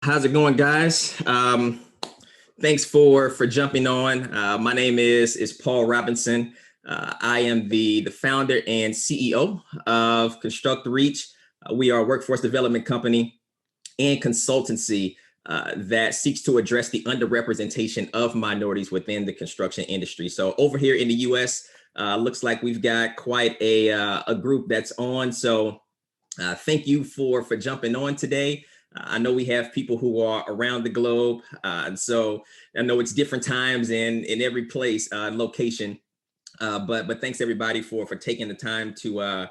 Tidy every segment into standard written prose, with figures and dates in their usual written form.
How's it going, guys? Thanks for jumping on. My name is Paul Robinson. I am the founder and CEO of Construct Reach. We are a workforce development company and consultancy that seeks to address the underrepresentation of minorities within the construction industry. So over here in the U.S., looks like we've got quite a group that's on. So thank you for jumping on today. I know we have people who are around the globe, and so I know it's different times in every place, location. But thanks everybody for taking the time to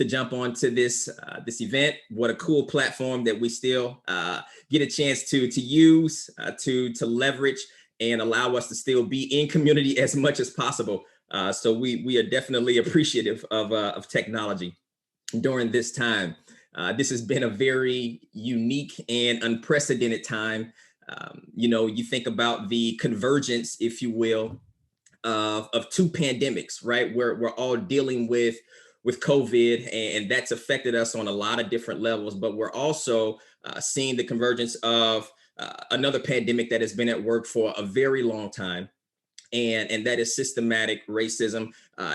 jump onto this event. What a cool platform that we still get a chance to use to leverage and allow us to still be in community as much as possible. So we are definitely appreciative of technology during this time. This has been a very unique and unprecedented time. You think about the convergence, if you will, of two pandemics, right? We're all dealing with COVID, and that's affected us on a lot of different levels. But we're also seeing the convergence of another pandemic that has been at work for a very long time, and that is systematic racism,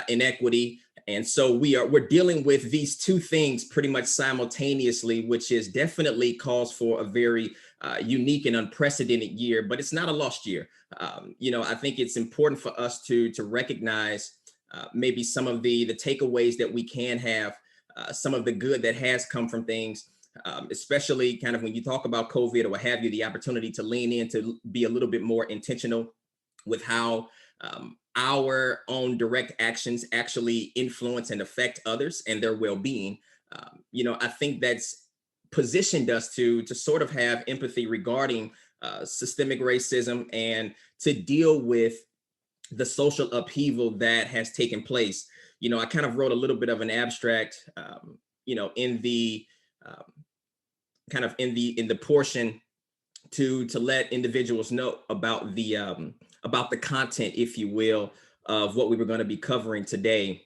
inequity. And so we're dealing with these two things pretty much simultaneously, which is definitely calls for a very unique and unprecedented year, but it's not a lost year. I think it's important for us to recognize maybe some of the takeaways that we can have, some of the good that has come from things, especially kind of when you talk about COVID or what have you, the opportunity to lean in to be a little bit more intentional with how our own direct actions actually influence and affect others and their well-being. I think that's positioned us to sort of have empathy regarding systemic racism and to deal with the social upheaval that has taken place. I kind of wrote a little bit of an abstract, in the kind of in the portion to let individuals know about the content, if you will, of what we were going to be covering today.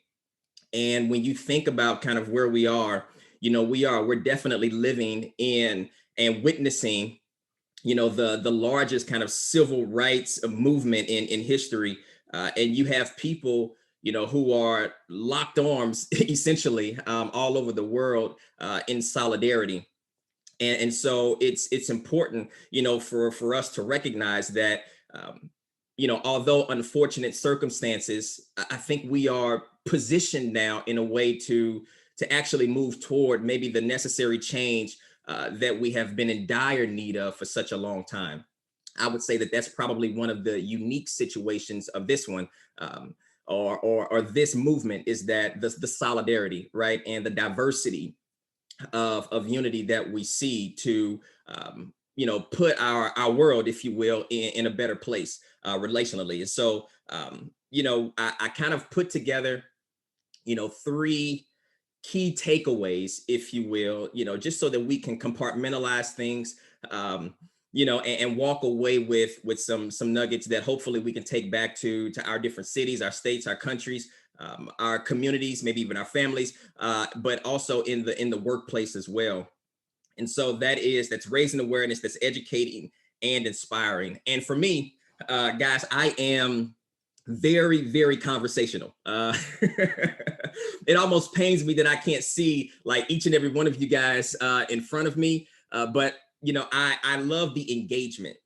And when you think about kind of where we are, we're definitely living in and witnessing, the largest kind of civil rights movement in history. And you have people, who are locked arms essentially all over the world in solidarity. And so it's important, for us to recognize that, although unfortunate circumstances, I think we are positioned now in a way to actually move toward maybe the necessary change that we have been in dire need of for such a long time. I would say that that's probably one of the unique situations of this one, or this movement, is that the solidarity, right, and the diversity of unity that we see to put our world, if you will, in a better place relationally. And so I kind of put together three key takeaways, if you will, just so that we can compartmentalize things, and walk away with some nuggets that hopefully we can take back to our different cities, our states, our countries, our communities, maybe even our families, but also in the workplace as well. And so that's raising awareness, that's educating and inspiring. And for me, guys, I am very, very conversational. It almost pains me that I can't see like each and every one of you guys in front of me. But I love the engagement,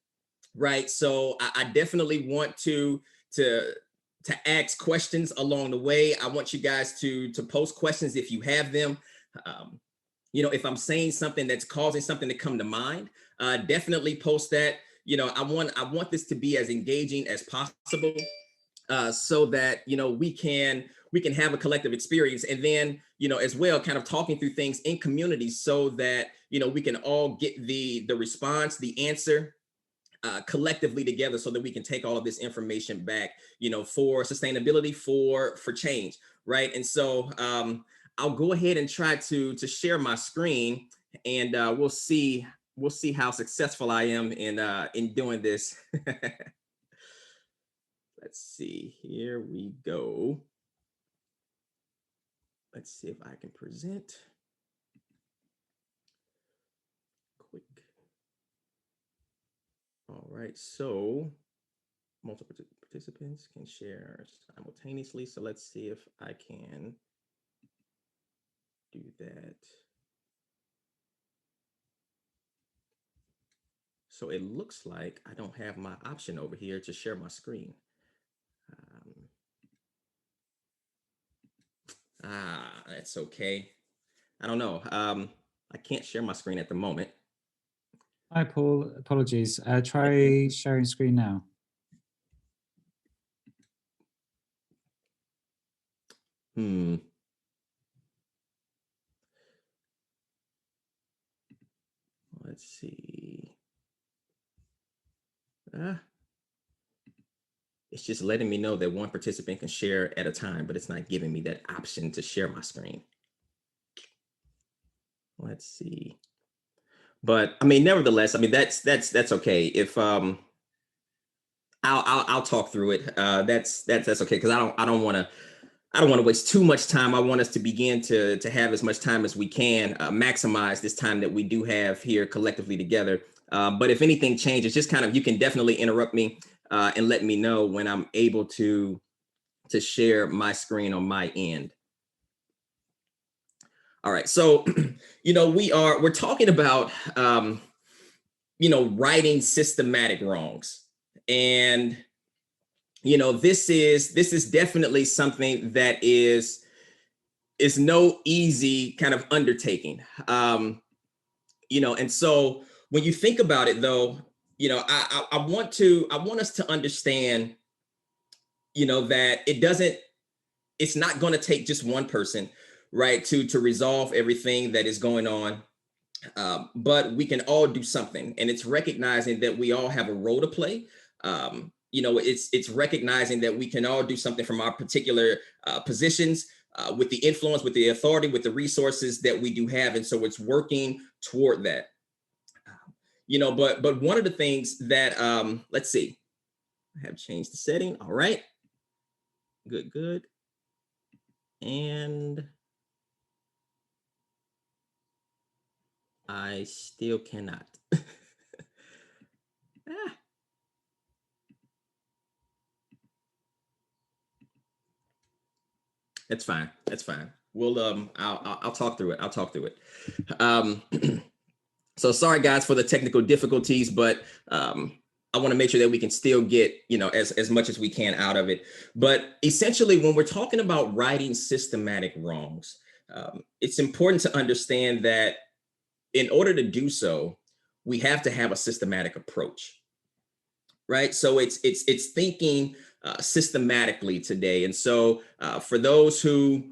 right? So I definitely want to ask questions along the way. I want you guys to post questions if you have them. If I'm saying something that's causing something to come to mind, definitely post that. I want this to be as engaging as possible, so that we can have a collective experience, and then as well, kind of talking through things in communities, so that we can all get the response, the answer, collectively together, so that we can take all of this information back, for sustainability, for change, right? And so I'll go ahead and try to share my screen, and we'll see how successful I am in doing this. Let's see, here we go. Let's see if I can present quick. right, so multiple participants can share simultaneously. So let's see if I can do that. So it looks like I don't have my option over here to share my screen. That's okay. I don't know. I can't share my screen at the moment. Hi, Paul. Apologies. Try sharing screen now. Let's see. It's just letting me know that one participant can share at a time, but it's not giving me that option to share my screen. Let's see. But I mean, nevertheless, I mean that's okay. If I'll talk through it. That's okay because I don't want to waste too much time. I want us to begin to have as much time as we can, maximize this time that we do have here collectively together. But if anything changes, just kind of you can definitely interrupt me and let me know when I'm able to share my screen on my end. All right, so we're talking about righting systematic wrongs, and this is definitely something that is no easy kind of undertaking. And so when you think about it, though, I want us to understand, that it's not going to take just one person, right, to resolve everything that is going on. But we can all do something, and it's recognizing that we all have a role to play. It's recognizing that we can all do something from our particular positions, with the influence, with the authority, with the resources that we do have, and so it's working toward that. But one of the things that let's see, I have changed the setting. All right, good, and I still cannot. That's fine. That's fine. We'll I'll talk through it. I'll talk through it. So sorry guys for the technical difficulties, but I want to make sure that we can still get, as much as we can out of it. But essentially, when we're talking about righting systematic wrongs, it's important to understand that in order to do so, we have to have a systematic approach, right? So it's thinking systematically today. And so for those who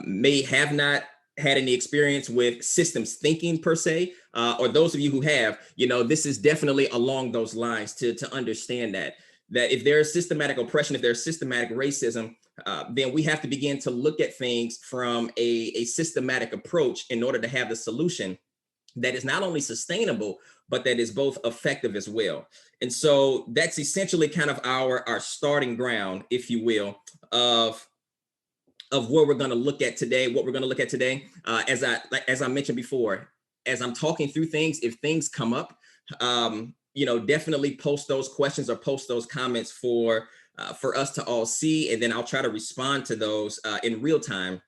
may have not had any experience with systems thinking per se, or those of you who have, this is definitely along those lines to understand that if there is systematic oppression, if there's systematic racism, then we have to begin to look at things from a systematic approach in order to have the solution that is not only sustainable, but that is both effective as well. And so that's essentially kind of our starting ground, if you will, of where we're going to look at today, what we're going to look at today. As I mentioned before, as I'm talking through things, if things come up, definitely post those questions or post those comments for us to all see, and then I'll try to respond to those in real time.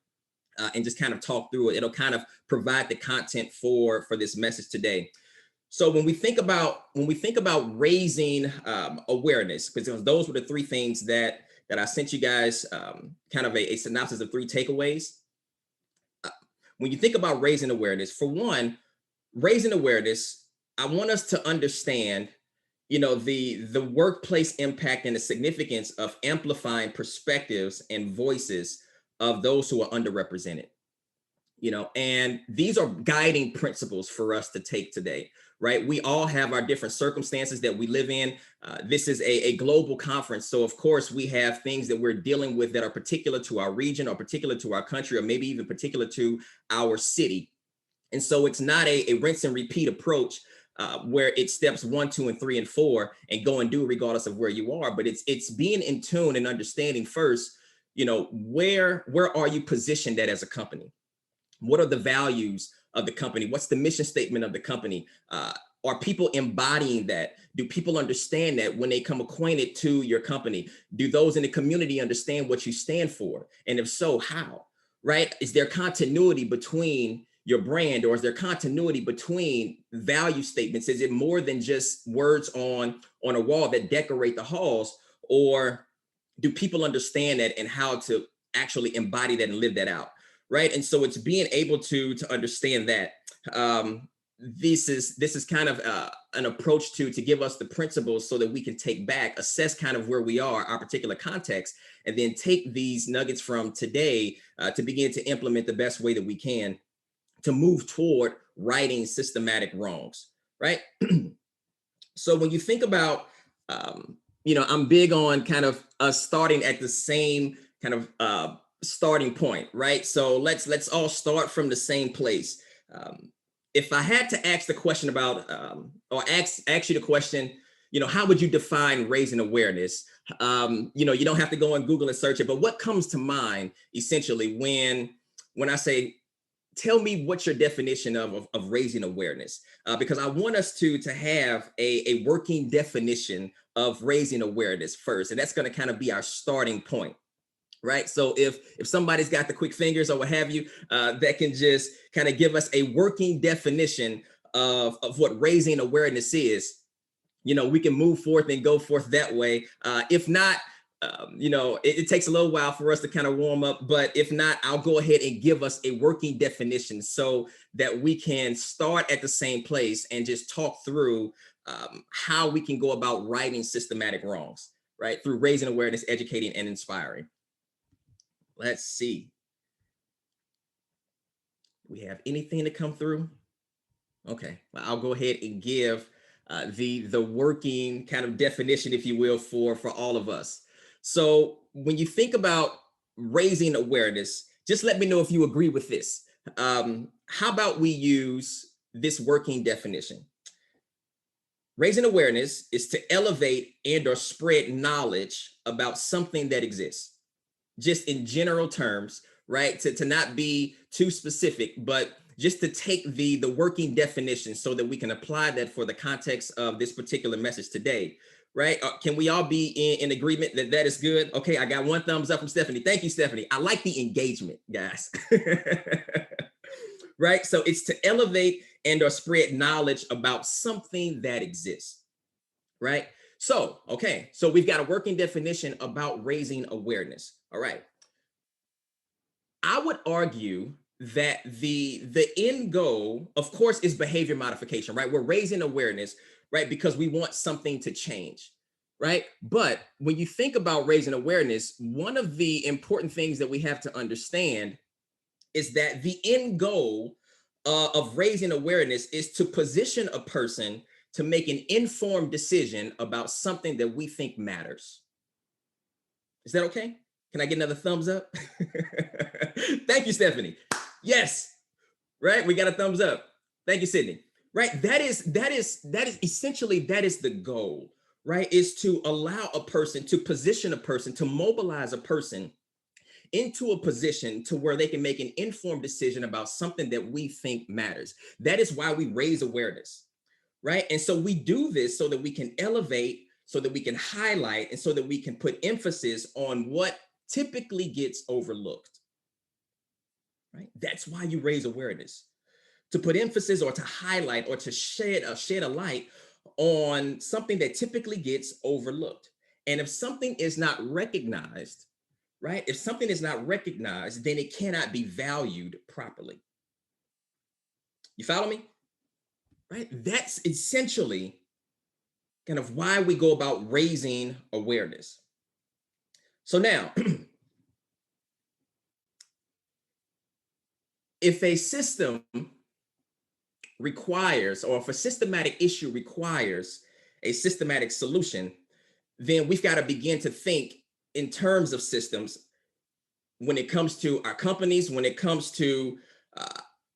And just kind of talk through it. It'll kind of provide the content for this message today. So when we think about raising awareness, because those were the three things that I sent you guys, kind of a synopsis of three takeaways. When you think about raising awareness, for one, raising awareness, I want us to understand, the workplace impact and the significance of amplifying perspectives and voices of those who are underrepresented. And these are guiding principles for us to take today, right? We all have our different circumstances that we live in. This is a global conference. So of course we have things that we're dealing with that are particular to our region or particular to our country, or maybe even particular to our city. And so it's not a rinse and repeat approach, where it's steps 1, 2, and 3, and 4 and go and do regardless of where you are, but it's being in tune and understanding first, where are you positioned at as a company? What are the values of the company? What's the mission statement of the company? Are people embodying that? Do people understand that when they come acquainted to your company? Do those in the community understand what you stand for? And if so, how? Right? Is there continuity between your brand, or is there continuity between value statements? Is it more than just words on a wall that decorate the halls, or do people understand that and how to actually embody that and live that out? Right? And so it's being able to understand that. This is kind of an approach to give us the principles so that we can take back, assess kind of where we are, our particular context, and then take these nuggets from today to begin to implement the best way that we can to move toward righting systematic wrongs, right? So when you think about, I'm big on kind of us starting at the same kind of starting point, right? So let's all start from the same place. If I had to ask the question about, or ask you the question, how would you define raising awareness? You don't have to go and Google and search it, but what comes to mind essentially when I say, tell me what's your definition of raising awareness? Because I want us to have a working definition of raising awareness first, and that's going to kind of be our starting point. Right. So if somebody's got the quick fingers or what have you, that can just kind of give us a working definition of what raising awareness is, we can move forth and go forth that way. If not, it takes a little while for us to kind of warm up, but if not, I'll go ahead and give us a working definition so that we can start at the same place and just talk through how we can go about righting systematic wrongs, right? Through raising awareness, educating, and inspiring. Let's see. We have anything to come through? Okay, well, I'll go ahead and give the working kind of definition, if you will, for all of us. So when you think about raising awareness, just let me know if you agree with this. How about we use this working definition? Raising awareness is to elevate and or spread knowledge about something that exists. Just in general terms, right? To not be too specific, but just to take the working definition so that we can apply that for the context of this particular message today, right? Can we all be in agreement that that is good? Okay, I got one thumbs up from Stephanie. Thank you, Stephanie. I like the engagement, guys. Right? So it's to elevate and or spread knowledge about something that exists, right? So, okay, so we've got a working definition about raising awareness. All right. I would argue that the end goal, of course, is behavior modification, right? We're raising awareness, right? Because we want something to change, right? But when you think about raising awareness, one of the important things that we have to understand is that the end goal of raising awareness is to position a person to make an informed decision about something that we think matters. Is that okay? Can I get another thumbs up? Thank you, Stephanie. Yes, right. We got a thumbs up. Thank you, Sydney. Right. That is essentially, that is the goal, right? Is to allow a person, to position a person, to mobilize a person into a position to where they can make an informed decision about something that we think matters. That is why we raise awareness, right? And so we do this so that we can elevate, so that we can highlight, and so that we can put emphasis on what typically gets overlooked, right? That's why you raise awareness, to put emphasis or to highlight or to shed a light on something that typically gets overlooked. And if something is not recognized, right? If something is not recognized, then it cannot be valued properly. You follow me? Right? That's essentially kind of why we go about raising awareness. So now, if a system requires, or if a systematic issue requires a systematic solution, then we've got to begin to think in terms of systems when it comes to our companies, when it comes to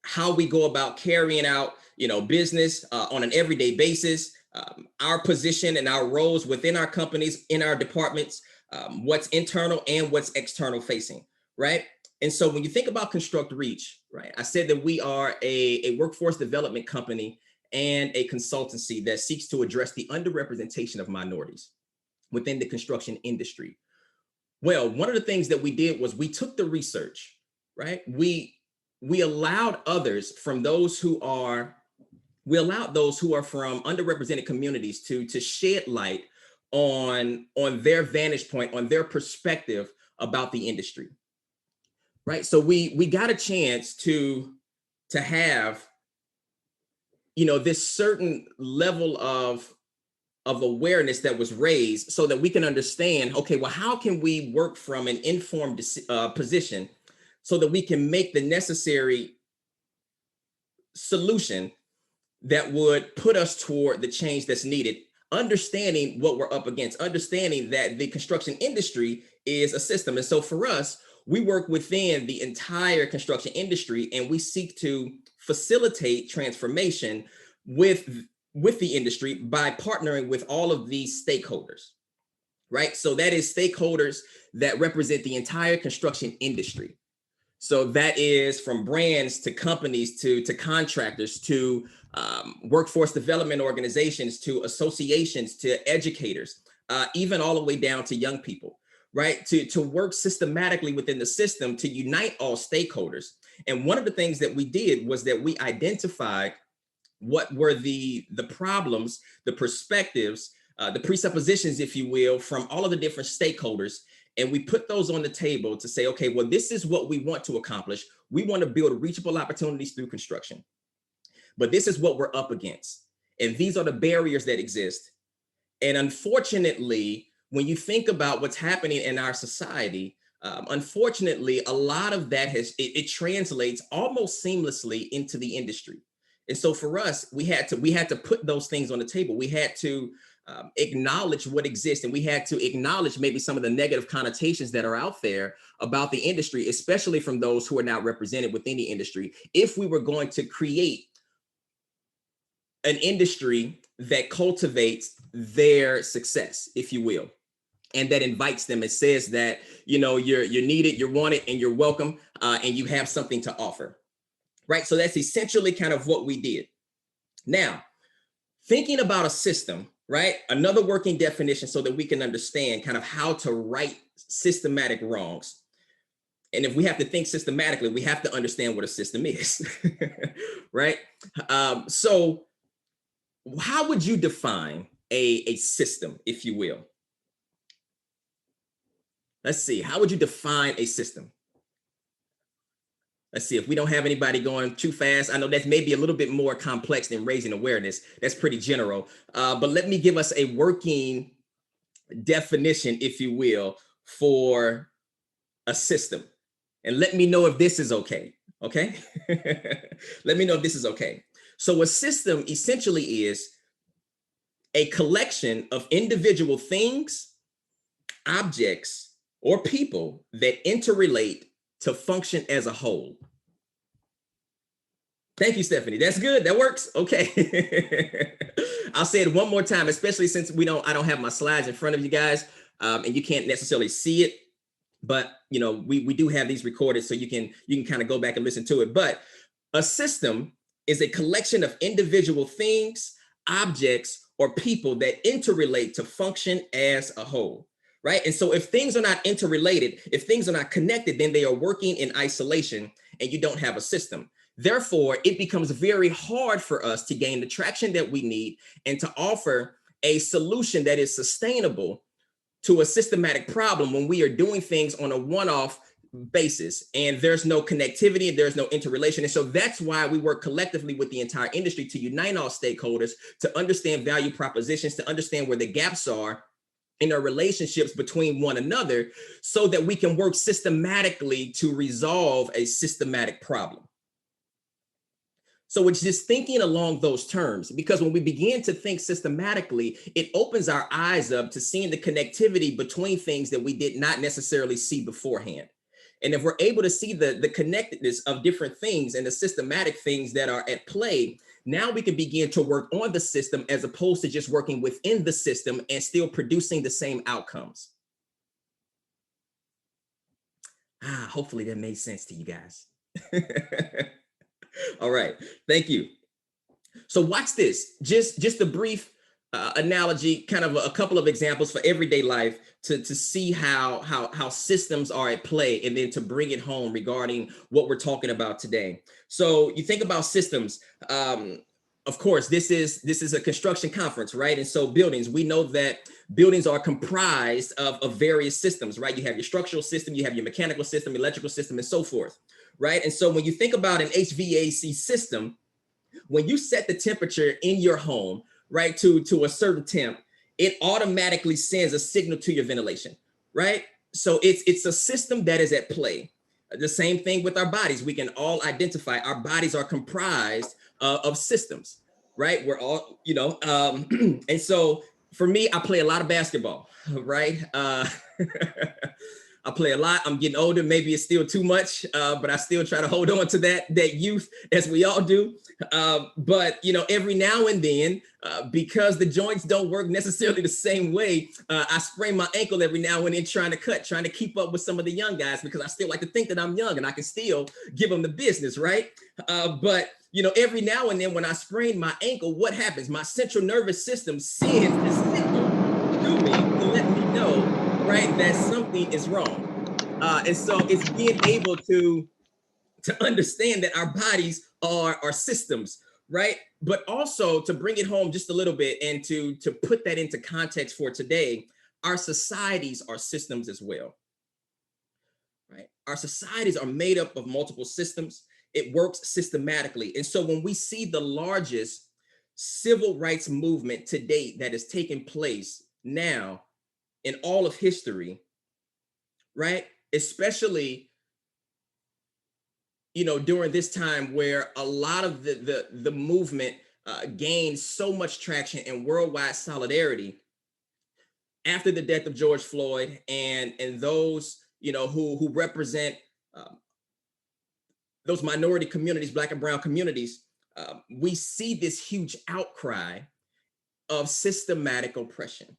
how we go about carrying out, business on an everyday basis, our position and our roles within our companies, in our departments, what's internal and what's external facing, right? And so when you think about Construct Reach, right, I said that we are a workforce development company, and a consultancy that seeks to address the underrepresentation of minorities within the construction industry. Well, one of the things that we did was we took the research, right? We allowed others from those who are we allowed those who are from underrepresented communities to shed light on their vantage point, on their perspective about the industry, right? So we got a chance to have, you know, this certain level of awareness that was raised so that we can understand, okay, well, how can we work from an informed position so that we can make the necessary solution that would put us toward the change that's needed, understanding what we're up against, understanding that the construction industry is a system. And so for us, we work within the entire construction industry and we seek to facilitate transformation with the industry by partnering with all of these stakeholders, right? So that is stakeholders that represent the entire construction industry. So that is from brands to companies to contractors to workforce development organizations to associations to educators, even all the way down to young people, right? To work systematically within the system to unite all stakeholders. And one of the things that we did was that we identified what were the problems, the perspectives, the presuppositions, if you will, from all of the different stakeholders. And we put those on the table to say, okay, well, this is what we want to accomplish. We want to build reachable opportunities through construction. But this is what we're up against. And these are the barriers that exist. And unfortunately, when you think about what's happening in our society, unfortunately, a lot of that it translates almost seamlessly into the industry. And so for us, we had to put those things on the table. We had to acknowledge what exists, and we had to acknowledge maybe some of the negative connotations that are out there about the industry, especially from those who are not represented within the industry, if we were going to create an industry that cultivates their success, if you will, and that invites them. It says that, you know, you're needed, you're wanted, and you're welcome, and you have something to offer, right? So that's essentially kind of what we did. Now, thinking about a system, right? Another working definition so that we can understand kind of how to right systematic wrongs. And if we have to think systematically, we have to understand what a system is, right? So how would you define a system, if you will? Let's see, how would you define a system? Let's see, if we don't have anybody going too fast, I know that's maybe a little bit more complex than raising awareness. That's pretty general. But let me give us a working definition, if you will, for a system. And let me know if this is okay. Okay. Let me know if this is okay. So a system essentially is a collection of individual things, objects, or people that interrelate to function as a whole. Thank you, Stephanie. That's good. That works. Okay. I'll say it one more time, especially since I don't have my slides in front of you guys, and you can't necessarily see it. But you know, we do have these recorded, so you can kind of go back and listen to it. But a system is a collection of individual things, objects, or people that interrelate to function as a whole. Right. And so if things are not interrelated, if things are not connected, then they are working in isolation and you don't have a system. Therefore, it becomes very hard for us to gain the traction that we need and to offer a solution that is sustainable to a systematic problem when we are doing things on a one-off basis and there's no connectivity and there's no interrelation. And so that's why we work collectively with the entire industry to unite all stakeholders, to understand value propositions, to understand where the gaps are in our relationships between one another so that we can work systematically to resolve a systematic problem. So it's just thinking along those terms, because when we begin to think systematically, it opens our eyes up to seeing the connectivity between things that we did not necessarily see beforehand. And if we're able to see the connectedness of different things and the systematic things that are at play, now we can begin to work on the system as opposed to just working within the system and still producing the same outcomes. Hopefully that made sense to you guys. All right, thank you. So watch this, just a brief analogy, kind of a couple of examples for everyday life to see how systems are at play, and then to bring it home regarding what we're talking about today. So you think about systems. Of course, this is a construction conference, right? And so buildings, we know that buildings are comprised of various systems, right? You have your structural system, you have your mechanical system, electrical system, and so forth, right? And so when you think about an HVAC system, when you set the temperature in your home, right, to a certain temp, it automatically sends a signal to your ventilation, right? So it's a system that is at play. The same thing with our bodies. We can all identify our bodies are comprised of systems, right? We're all, and so for me, I play a lot of basketball, right? I play a lot. I'm getting older. Maybe it's still too much, but I still try to hold on to that youth, as we all do. But every now and then, because the joints don't work necessarily the same way, I sprain my ankle every now and then trying to keep up with some of the young guys, because I still like to think that I'm young and I can still give them the business, right? But every now and then when I sprain my ankle, what happens? My central nervous system sends a signal to me to let me know, right, that something is wrong. And so it's being able to understand that our bodies are systems, right? But also to bring it home just a little bit and to put that into context for today, our societies are systems as well, right? Our societies are made up of multiple systems. It works systematically. And so when we see the largest civil rights movement to date that is taking place now in all of history, right? Especially, during this time where a lot of the movement gained so much traction and worldwide solidarity after the death of George Floyd, and those who represent um, those minority communities, Black and brown communities. We see this huge outcry of systematic oppression,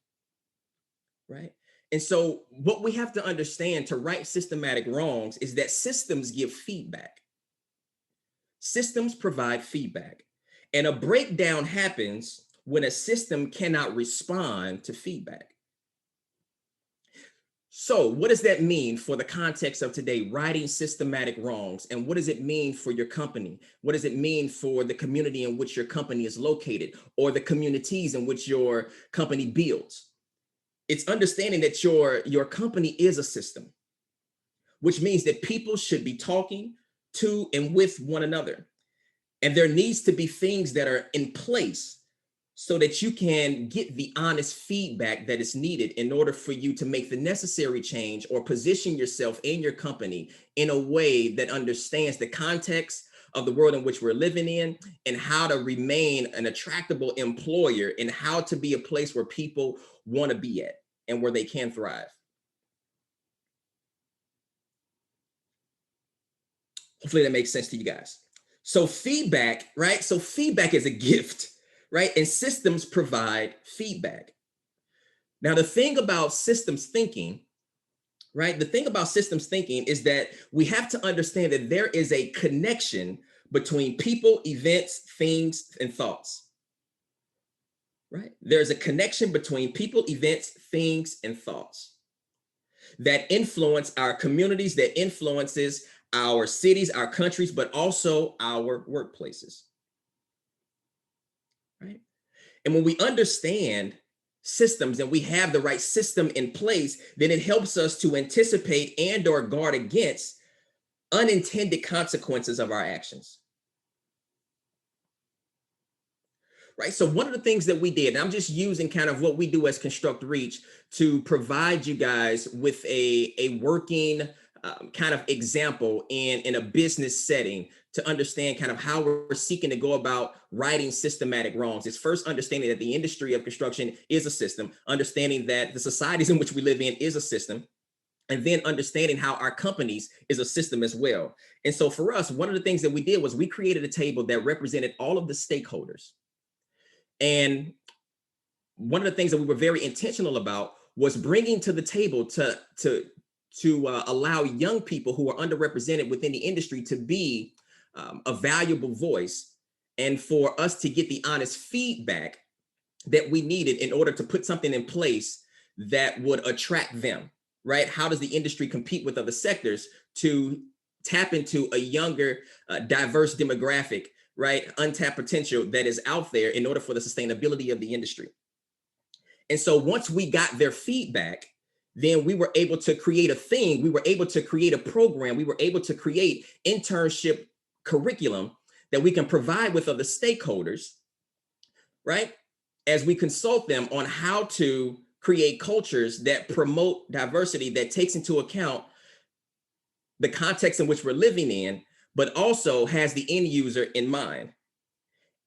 right? And so what we have to understand to right systematic wrongs is that systems give feedback. Systems provide feedback. And a breakdown happens when a system cannot respond to feedback. So, what does that mean for the context of today, righting systematic wrongs? And what does it mean for your company? What does it mean for the community in which your company is located, or the communities in which your company builds? It's understanding that your company is a system, which means that people should be talking to and with one another. And there needs to be things that are in place so that you can get the honest feedback that is needed in order for you to make the necessary change or position yourself in your company in a way that understands the context of the world in which we're living in, and how to remain an attractable employer, and how to be a place where people want to be at and where they can thrive. Hopefully that makes sense to you guys. So feedback, right? So feedback is a gift, right? And systems provide feedback. Now, the thing about systems thinking, right? The thing about systems thinking is that we have to understand that there is a connection between people, events, things, and thoughts, right? There's a connection between people, events, things, and thoughts that influence our communities, that influences our cities, our countries, but also our workplaces, right? And when we understand systems and we have the right system in place, then it helps us to anticipate and or guard against unintended consequences of our actions. Right. So one of the things that we did, and I'm just using kind of what we do as Construct Reach to provide you guys with a working kind of example in a business setting to understand kind of how we're seeking to go about righting systematic wrongs. It's first understanding that the industry of construction is a system, understanding that the societies in which we live in is a system, and then understanding how our companies is a system as well. And so for us, one of the things that we did was we created a table that represented all of the stakeholders. And one of the things that we were very intentional about was bringing to the table to allow young people who are underrepresented within the industry to be a valuable voice and for us to get the honest feedback that we needed in order to put something in place that would attract them, right? How does the industry compete with other sectors to tap into a younger, diverse demographic, right? Untapped potential that is out there in order for the sustainability of the industry. And so once we got their feedback, then we were able to create a thing. We were able to create a program. We were able to create internship curriculum that we can provide with other stakeholders, right? As we consult them on how to create cultures that promote diversity, that takes into account the context in which we're living in, but also has the end user in mind.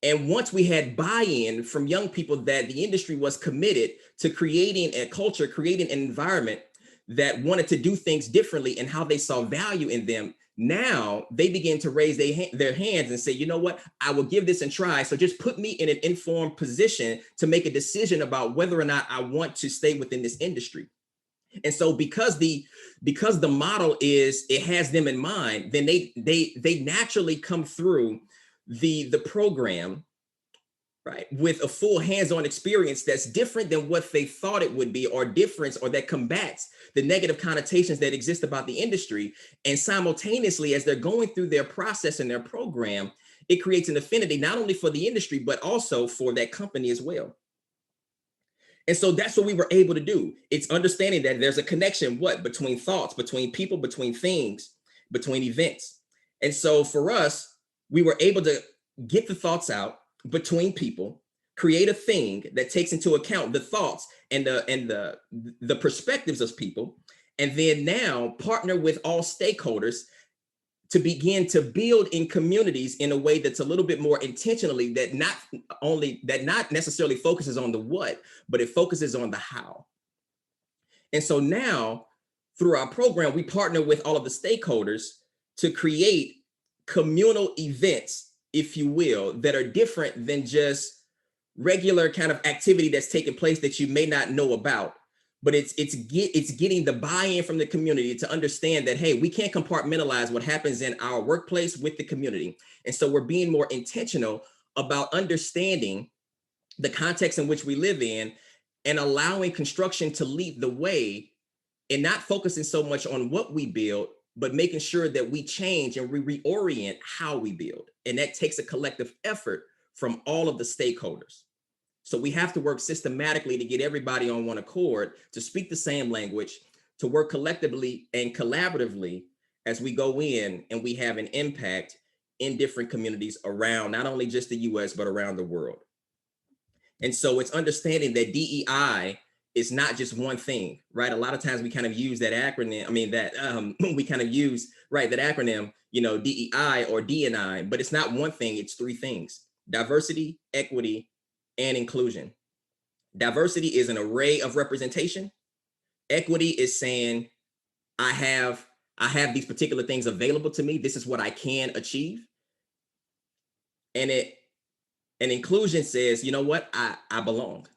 And once we had buy-in from young people that the industry was committed to creating a culture, creating an environment that wanted to do things differently and how they saw value in them, now they begin to raise their hands and say, you know what, I will give this a try. So just put me in an informed position to make a decision about whether or not I want to stay within this industry. And so because the model is, it has them in mind, then they naturally come through the program, right, with a full hands-on experience that's different than what they thought it would be, or difference, or that combats the negative connotations that exist about the industry. And simultaneously, as they're going through their process and their program, it creates an affinity not only for the industry, but also for that company as well. And so that's what we were able to do. It's understanding that there's a connection, between thoughts, between people, between things, between events. And so for us, we were able to get the thoughts out between people, create a thing that takes into account the thoughts and the perspectives of people, and then now partner with all stakeholders to begin to build in communities in a way that's a little bit more intentionally, that not necessarily focuses on the what, but it focuses on the how. And so now through our program, we partner with all of the stakeholders to create communal events, if you will, that are different than just regular kind of activity that's taking place that you may not know about. But it's getting the buy-in from the community to understand that, hey, we can't compartmentalize what happens in our workplace with the community. And so we're being more intentional about understanding the context in which we live in and allowing construction to lead the way, and not focusing so much on what we build, but making sure that we change and we reorient how we build. And that takes a collective effort from all of the stakeholders. So we have to work systematically to get everybody on one accord, to speak the same language, to work collectively and collaboratively as we go in and we have an impact in different communities around not only just the US, but around the world. And so it's understanding that DEI is not just one thing, right? A lot of times we kind of use that acronym. I mean, we kind of use, right, that acronym, DEI or D&I, but it's not one thing, it's three things: diversity, equity, and inclusion. Diversity is an array of representation. Equity is saying, I have these particular things available to me. This is what I can achieve. And inclusion says, you know what, I belong.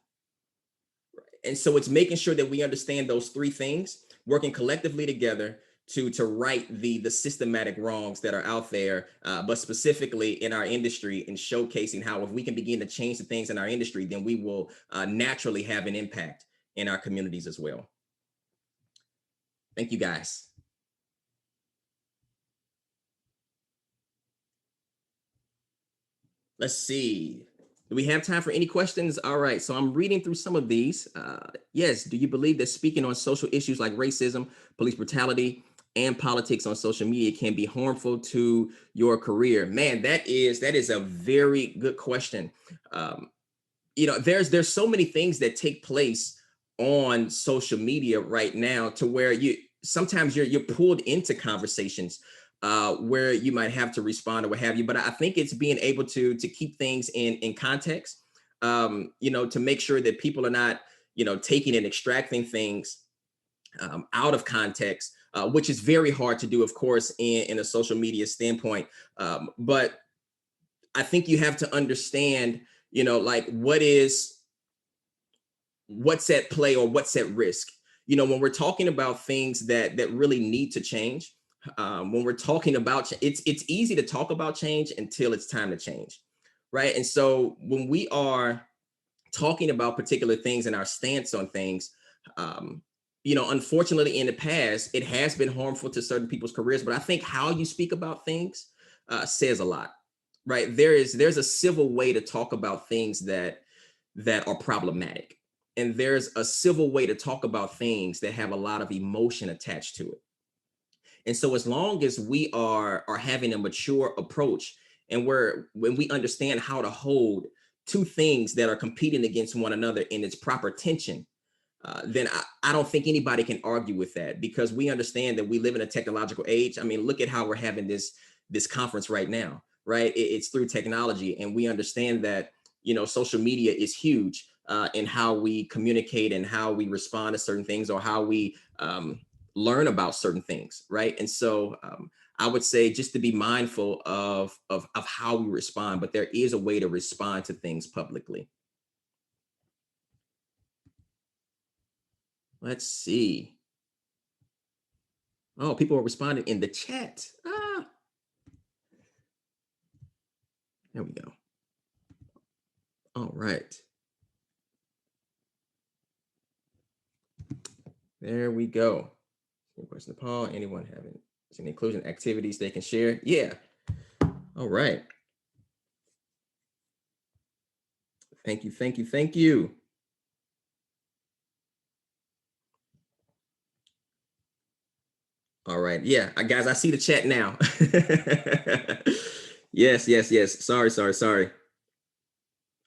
And so it's making sure that we understand those three things, working collectively together to right the systematic wrongs that are out there, but specifically in our industry, and showcasing how if we can begin to change the things in our industry, then we will naturally have an impact in our communities as well. Thank you, guys. Let's see. Do we have time for any questions? All right, so I'm reading through some of these. Yes, do you believe that speaking on social issues like racism, police brutality, and politics on social media can be harmful to your career? Man, that is a very good question. There's so many things that take place on social media right now, to where sometimes you're pulled into conversations where you might have to respond or what have you. But I think it's being able to keep things in context, to make sure that people are not, taking and extracting things out of context, which is very hard to do, of course, in a social media standpoint. But I think you have to understand, like what's at play or what's at risk. When we're talking about things that really need to change, when we're talking about it's easy to talk about change until it's time to change. right? And so when we are talking about particular things and our stance on things, um, unfortunately in the past, it has been harmful to certain people's careers, but I think how you speak about things says a lot, right? There's a civil way to talk about things that are problematic. And there's a civil way to talk about things that have a lot of emotion attached to it. And so as long as we are having a mature approach and when we understand how to hold two things that are competing against one another in its proper tension, then I don't think anybody can argue with that, because we understand that we live in a technological age. I mean, look at how we're having this conference right now, right? It's through technology, and we understand that social media is huge in how we communicate and how we respond to certain things, or how we learn about certain things, right? And so I would say just to be mindful of how we respond, but there is a way to respond to things publicly. Let's see. Oh, people are responding in the chat. There we go. All right. There we go. Question to Paul. Anyone having some inclusion activities they can share? Yeah. All right. Thank you. Thank you. Thank you. All right. Yeah, guys, I see the chat now. Yes. Sorry.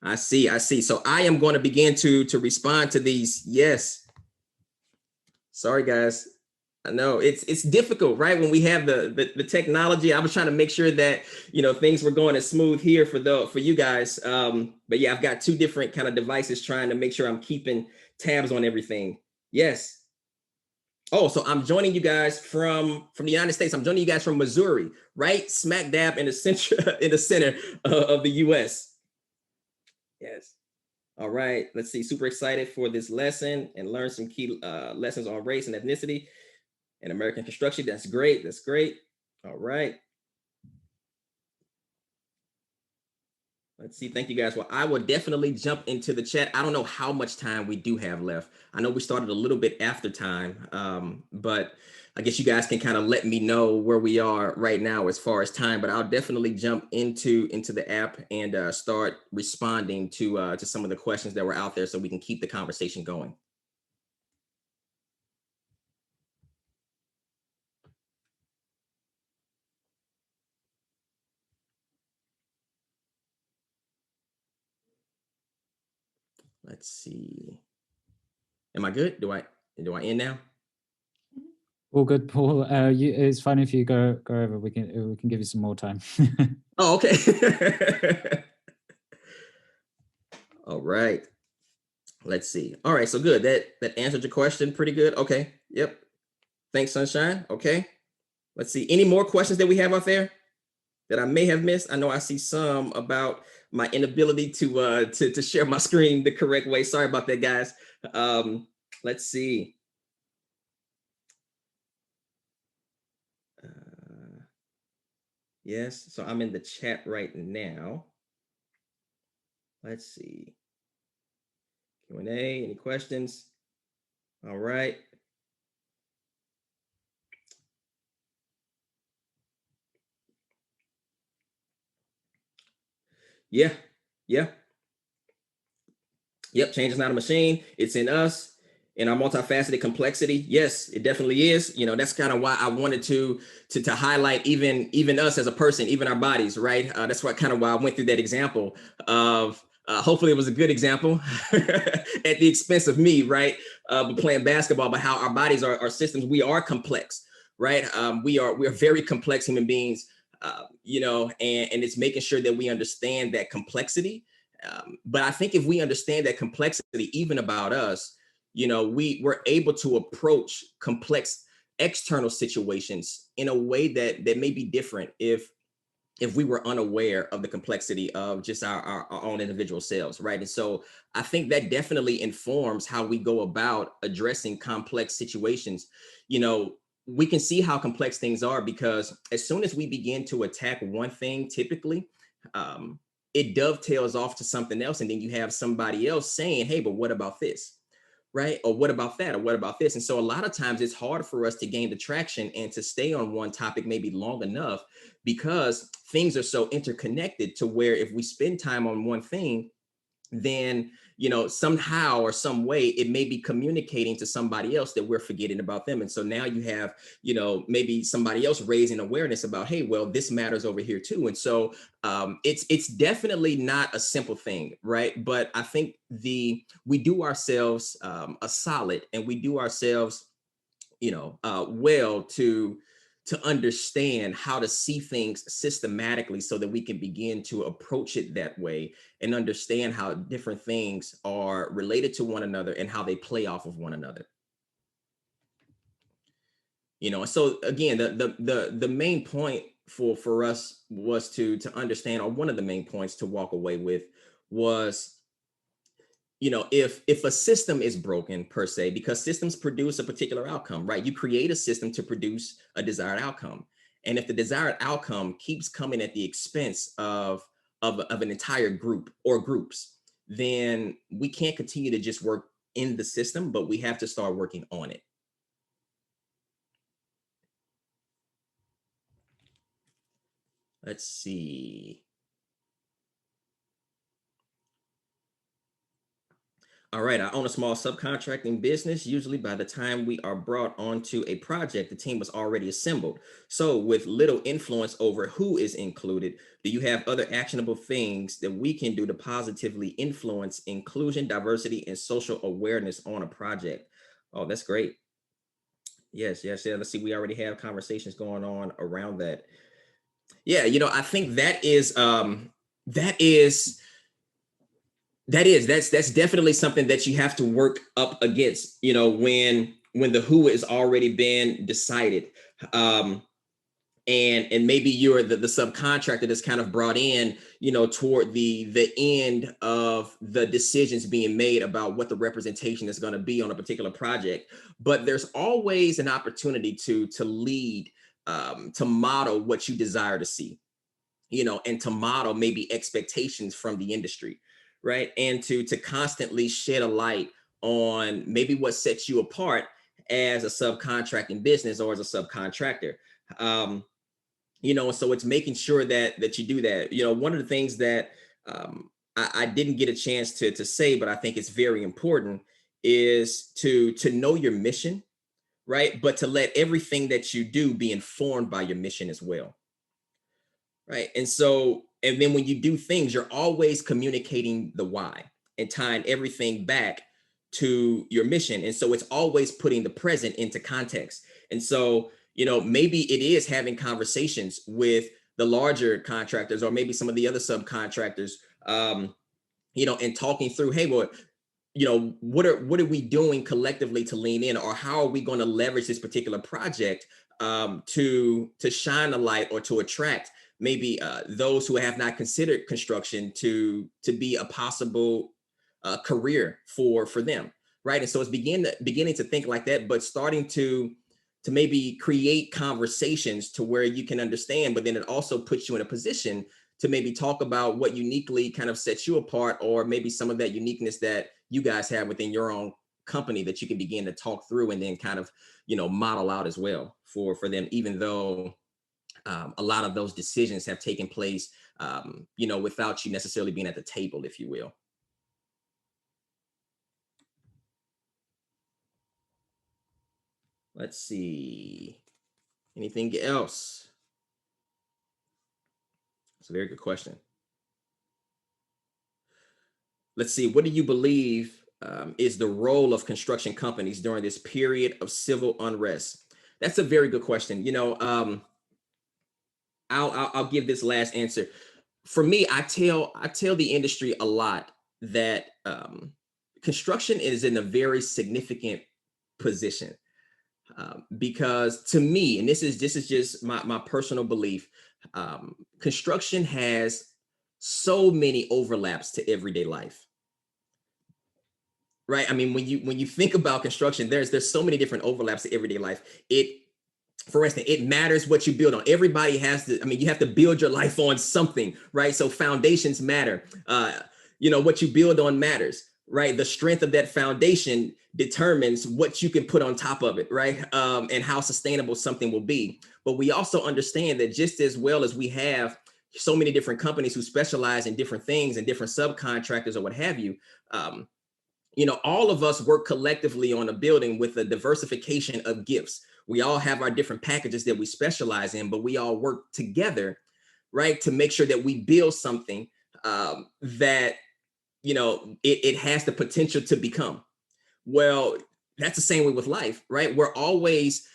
I see. So I am going to begin to respond to these. Yes. Sorry, guys. I know it's difficult, right? When we have the technology, I was trying to make sure that things were going as smooth here for you guys. But yeah, I've got two different kind of devices trying to make sure I'm keeping tabs on everything. Yes. Oh, so I'm joining you guys from the United States. I'm joining you guys from Missouri, right smack dab in the center of the U.S. Yes. All right. Let's see. Super excited for this lesson and learn some key lessons on race and ethnicity and American construction. That's great. That's great. All right. Let's see. Thank you, guys. Well, I will definitely jump into the chat. I don't know how much time we do have left. I know we started a little bit after time, but I guess you guys can kind of let me know where we are right now as far as time. But I'll definitely jump into the app and start responding to some of the questions that were out there, so we can keep the conversation going. Let's see. Am I good? Do I end now? All good, Paul. It's fine if you go over. We can give you some more time. Oh, okay. All right. Let's see. All right, so good. That answered your question pretty good. Okay. Yep. Thanks, Sunshine. Okay. Let's see. Any more questions that we have out there that I may have missed? I know I see some about my inability to share my screen the correct way. Sorry about that, guys. Let's see. Yes, so I'm in the chat right now. Let's see. Q&A, any questions? All right. Yeah. Yep, change is not a machine. It's in us, in our multifaceted complexity. Yes, it definitely is. That's kind of why I wanted to highlight even us as a person, even our bodies, right? That's why I went through that example of hopefully it was a good example at the expense of me, right? But playing basketball, but how our bodies are systems. We are complex, right? We are very complex human beings, and it's making sure that we understand that complexity. But I think if we understand that complexity, even about us, we're able to approach complex external situations in a way that may be different if we were unaware of the complexity of just our own individual selves, right? And so I think that definitely informs how we go about addressing complex situations. We can see how complex things are because as soon as we begin to attack one thing, typically, it dovetails off to something else. And then you have somebody else saying, hey, but what about this? Right? Or what about that? Or what about this? And so a lot of times it's hard for us to gain the traction and to stay on one topic maybe long enough, because things are so interconnected to where if we spend time on one thing, then somehow or some way it may be communicating to somebody else that we're forgetting about them. And so now you have maybe somebody else raising awareness about, hey, well, this matters over here too. And so it's definitely not a simple thing, right? But I think we do ourselves a solid, and we do ourselves well to understand how to see things systematically so that we can begin to approach it that way and understand how different things are related to one another and how they play off of one another. So again, the main point for us was to understand, or one of the main points to walk away with was, if a system is broken per se, because systems produce a particular outcome, right? You create a system to produce a desired outcome. And if the desired outcome keeps coming at the expense of an entire group or groups, then we can't continue to just work in the system, but we have to start working on it. Let's see. All right, I own a small subcontracting business. Usually by the time we are brought onto a project, the team was already assembled. So with little influence over who is included, do you have other actionable things that we can do to positively influence inclusion, diversity, and social awareness on a project? Oh, that's great. Yes, yes, yeah. Let's see, we already have conversations going on around that. Yeah, I think that is that's definitely something that you have to work up against, when the who has already been decided. And maybe you're the subcontractor that's kind of brought in, toward the end of the decisions being made about what the representation is going to be on a particular project. But there's always an opportunity to lead, to model what you desire to see, and to model maybe expectations from the industry, right? And to constantly shed a light on maybe what sets you apart as a subcontracting business or as a subcontractor. Um, so it's making sure that you do that. One of the things that I didn't get a chance to say, but I think it's very important, is to know your mission, right? But to let everything that you do be informed by your mission as well. Right. And so, and then when you do things, you're always communicating the why and tying everything back to your mission. And so it's always putting the present into context. And so, maybe it is having conversations with the larger contractors or maybe some of the other subcontractors, and talking through, hey, well, what are we doing collectively to lean in, or how are we going to leverage this particular project to shine a light or to attract maybe those who have not considered construction to be a possible career for them, right? And so it's beginning to think like that, but starting to maybe create conversations to where you can understand, but then it also puts you in a position to maybe talk about what uniquely kind of sets you apart, or maybe some of that uniqueness that you guys have within your own company that you can begin to talk through and then kind of, model out as well for them, even though a lot of those decisions have taken place, without you necessarily being at the table, if you will. Let's see. Anything else? It's a very good question. Let's see. What do you believe is the role of construction companies during this period of civil unrest? That's a very good question. I'll give this last answer. For me, I tell the industry a lot that construction is in a very significant position, because to me, and this is just my personal belief, construction has so many overlaps to everyday life, right? I mean, when you think about construction, there's so many different overlaps to everyday life. for instance, it matters what you build on. Everybody has to, I mean, you have to build your life on something, right? So foundations matter. What you build on matters, right? The strength of that foundation determines what you can put on top of it, right? And how sustainable something will be. But we also understand that just as well as we have so many different companies who specialize in different things and different subcontractors or what have you, all of us work collectively on a building with a diversification of gifts. We all have our different packages that we specialize in, but we all work together, right, to make sure that we build something that, it has the potential to become. Well, that's the same way with life, right? We're always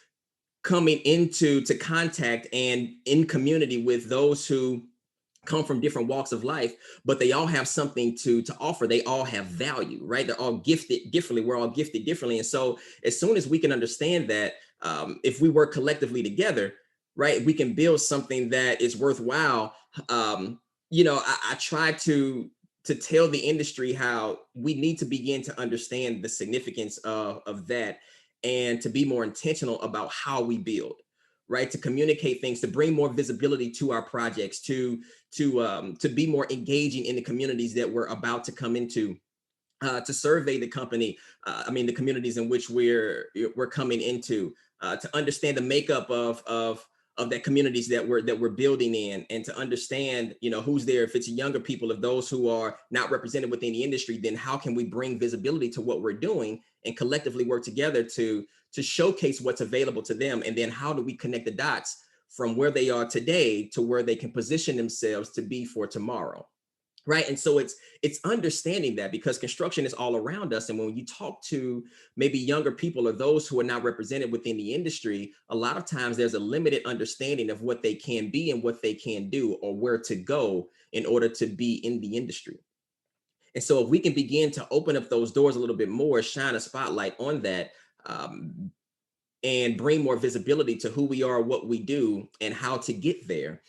coming into contact and in community with those who come from different walks of life, but they all have something to offer. They all have value, right? They're all gifted differently. We're all gifted differently. And so as soon as we can understand that, if we work collectively together, we can build something that is worthwhile. I try to tell the industry how we need to begin to understand the significance of that, and to be more intentional about how we build, right? To communicate things, to bring more visibility to our projects, to be more engaging in the communities that we're about to come into, to survey the the communities in which we're coming into, to understand the makeup of that communities that we're building in, and to understand, who's there. If it's younger people, if those who are not represented within the industry, then how can we bring visibility to what we're doing and collectively work together to showcase what's available to them? And then how do we connect the dots from where they are today to where they can position themselves to be for tomorrow? Right. And so it's understanding that, because construction is all around us. And when you talk to maybe younger people or those who are not represented within the industry, a lot of times there's a limited understanding of what they can be and what they can do, or where to go in order to be in the industry. And so if we can begin to open up those doors a little bit more, shine a spotlight on that, and bring more visibility to who we are, what we do, and how to get there,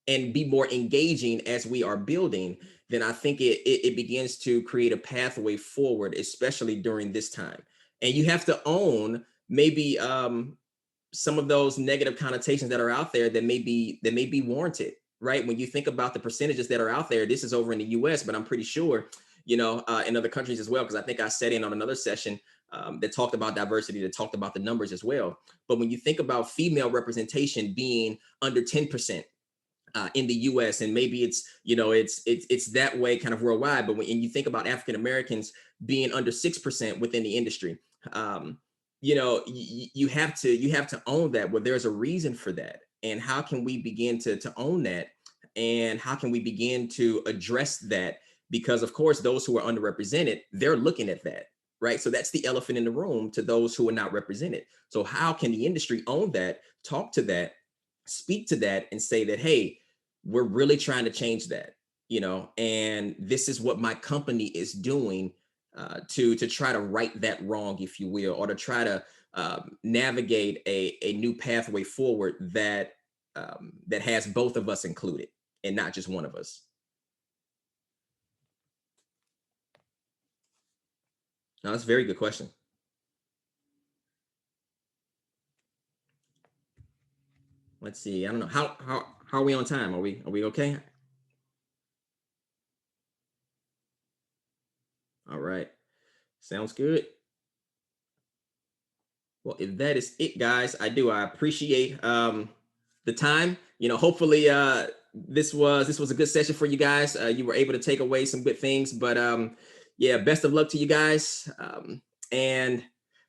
and be more engaging as we are building, then I think it begins to create a pathway forward, especially during this time. And you have to own maybe some of those negative connotations that are out there that may be warranted, right? When you think about the percentages that are out there, this is over in the US, but I'm pretty sure, in other countries as well, because I think I sat in on another session that talked about diversity, that talked about the numbers as well. But when you think about female representation being under 10%, in the U.S., and maybe it's that way kind of worldwide. But when you think about African Americans being under 6% within the industry, you have to own that. Well, there's a reason for that, and how can we begin to own that, and how can we begin to address that? Because of course, those who are underrepresented, they're looking at that, right? So that's the elephant in the room to those who are not represented. So how can the industry own that, talk to that, speak to that, and say that, hey, we're really trying to change that, and this is what my company is doing to try to right that wrong, if you will, or to try to navigate a new pathway forward that has both of us included and not just one of us. No, that's a very good question. Let's see. I don't know how are we on time? Are we okay? All right. Sounds good. Well, if that is it, guys, I appreciate the time. Hopefully this was a good session for you guys. You were able to take away some good things, but yeah, best of luck to you guys. And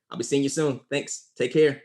I'll be seeing you soon. Thanks. Take care.